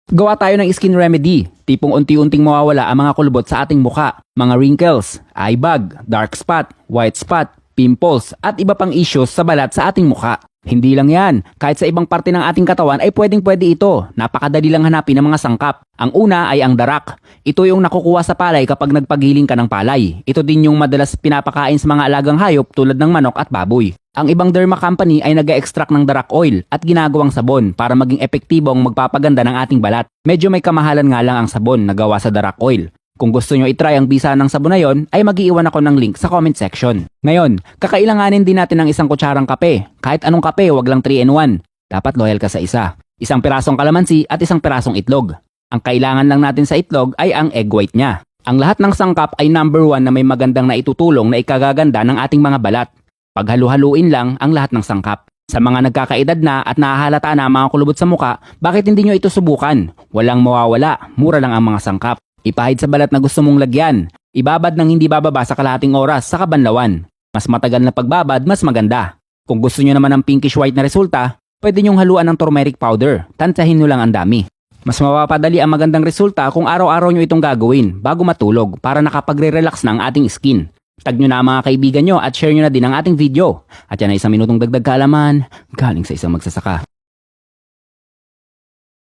Gawa tayo ng skin remedy, tipong unti-unting mawawala ang mga kulubot sa ating muka, mga wrinkles, eye bag, dark spot, white spot, pimples, at iba pang issues sa balat sa ating muka. Hindi lang yan, kahit sa ibang parte ng ating katawan ay pwedeng-pwede ito. Napakadali lang hanapin ng mga sangkap. Ang una ay ang darak. Ito yung nakukuha sa palay kapag nagpagiling ka ng palay. Ito din yung madalas pinapakain sa mga alagang hayop tulad ng manok at baboy. Ang ibang derma company ay nag-extract ng darak oil at ginagawang sabon para maging epektibo ang magpapaganda ng ating balat. Medyo may kamahalan nga lang ang sabon na gawa sa darak oil. Kung gusto nyo itry ang bisa ng sabon na yon, ay mag-iiwan ako ng link sa comment section. Ngayon, kakailanganin din natin ng isang kutsarang kape. Kahit anong kape, wag lang 3-in-1. Dapat loyal ka sa isa. Isang pirasong kalamansi at isang pirasong itlog. Ang kailangan lang natin sa itlog ay ang egg white niya. Ang lahat ng sangkap ay number 1 na may magandang naitutulong na ikagaganda ng ating mga balat. Paghalu-haluin lang ang lahat ng sangkap. Sa mga nagkakaedad na at nahahalata na ang mga kulubot sa muka, bakit hindi nyo ito subukan? Walang mawawala, mura lang ang mga sangkap. Ipahid sa balat na gusto mong lagyan. Ibabad ng hindi bababa sa kalahating oras sa kabanlawan. Mas matagal na pagbabad, mas maganda. Kung gusto nyo naman ng pinkish white na resulta, pwede nyong haluan ng turmeric powder. Tansahin nyo lang ang dami. Mas mapapadali ang magandang resulta kung araw-araw nyo itong gagawin bago matulog para nakapagre-relax na ang ating skin. Tag nyo na ang mga kaibigan nyo at share nyo na din ang ating video. At yan ay isang minutong dagdag kaalaman galing sa isang magsasaka.